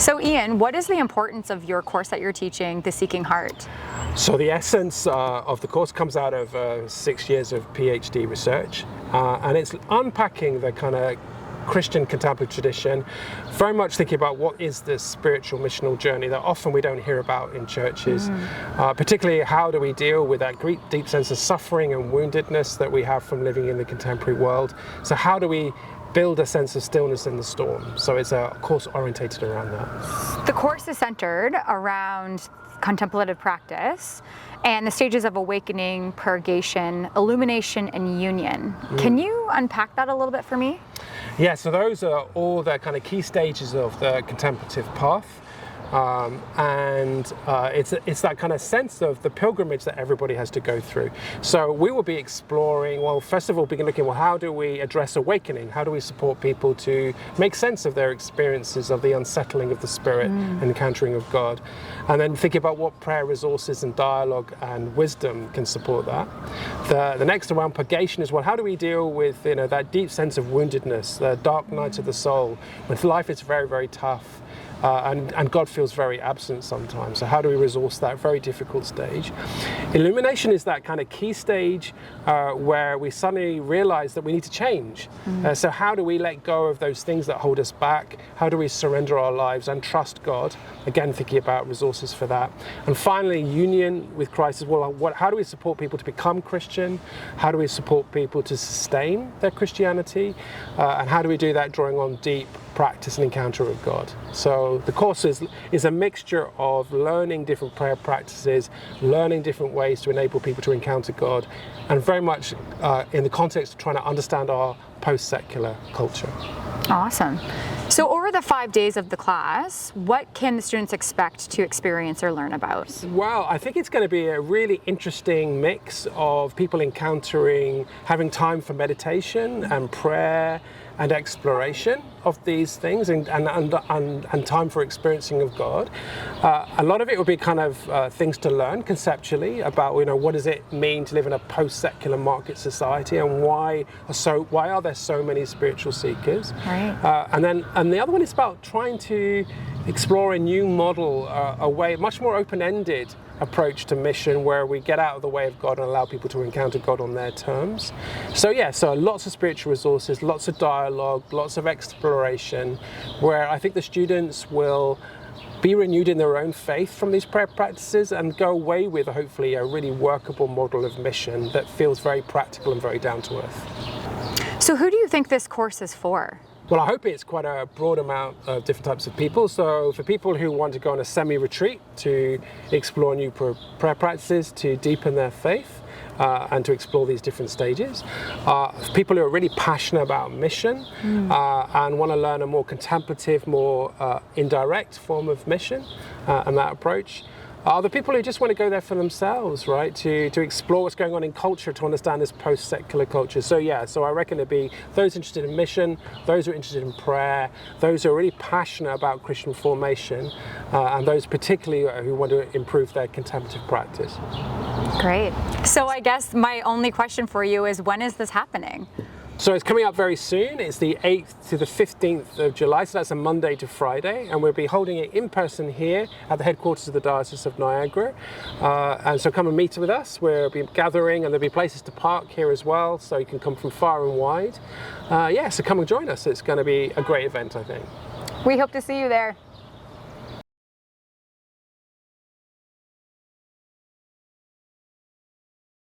So Ian, what is the importance of your course that you're teaching, The Seeking Heart? So the essence of the course comes out of 6 years of PhD research, and it's unpacking the kind of Christian contemplative tradition, very much thinking about what is this spiritual missional journey that often we don't hear about in churches, particularly how do we deal with that great deep sense of suffering and woundedness that we have from living in the contemporary world. So how do we build a sense of stillness in the storm? So it's a course orientated around that. The course is centered around contemplative practice and the stages of awakening, purgation, illumination, and union. Can you unpack that a little bit for me? Yeah, so those are all the kind of key stages of the contemplative path. It's that kind of sense of the pilgrimage that everybody has to go through. So we will be exploring, well, first of all, begin looking, well, how do we address awakening? How do we support people to make sense of their experiences of the unsettling of the spirit and encountering of God? And then thinking about what prayer resources and dialogue and wisdom can support that. The next around purgation is, well, how do we deal with that deep sense of woundedness, the dark night of the soul, when life is very, very tough? And God feels very absent sometimes. So how do we resource that very difficult stage? Illumination is that kind of key stage where we suddenly realize that we need to change. So how do we let go of those things that hold us back? How do we surrender our lives and trust God? Again, thinking about resources for that. And finally, union with Christ as well. How do we support people to become Christian? How do we support people to sustain their Christianity? And how do we do that drawing on deep practice and encounter with God? So the course is a mixture of learning different prayer practices, learning different ways to enable people to encounter God, and very much in the context of trying to understand our post-secular culture. Awesome. So over the 5 days of the class, what can the students expect to experience or learn about? Well, I think it's going to be a really interesting mix of people encountering, having time for meditation and prayer and exploration of these things and time for experiencing of God. A lot of it will be kind of things to learn conceptually about what does it mean to live in a post-secular market society, and why are there so many spiritual seekers? Right. And the other one is about trying to explore a new model, a way much more open-ended approach to mission, where we get out of the way of God and allow people to encounter God on their terms. So lots of spiritual resources, lots of dialogue, lots of exploration, where I think the students will be renewed in their own faith from these prayer practices and go away with hopefully a really workable model of mission that feels very practical and very down to earth. So who do you think this course is for? Well, I hope it's quite a broad amount of different types of people. So for people who want to go on a semi-retreat to explore new prayer practices, to deepen their faith, and to explore these different stages. People who are really passionate about mission and want to learn a more contemplative, more indirect form of mission and that approach. Are the people who just want to go there for themselves, right? To explore what's going on in culture, to understand this post-secular culture. So I reckon it'd be those interested in mission, those who are interested in prayer, those who are really passionate about Christian formation, and those particularly who want to improve their contemplative practice. Great. So I guess my only question for you is, when is this happening? So it's coming up very soon. It's the 8th to the 15th of July, so that's a Monday to Friday, and we'll be holding it in person here at the headquarters of the Diocese of Niagara. And so come and meet with us. We'll be gathering, and there'll be places to park here as well, so you can come from far and wide. So come and join us. It's going to be a great event, I think. We hope to see you there.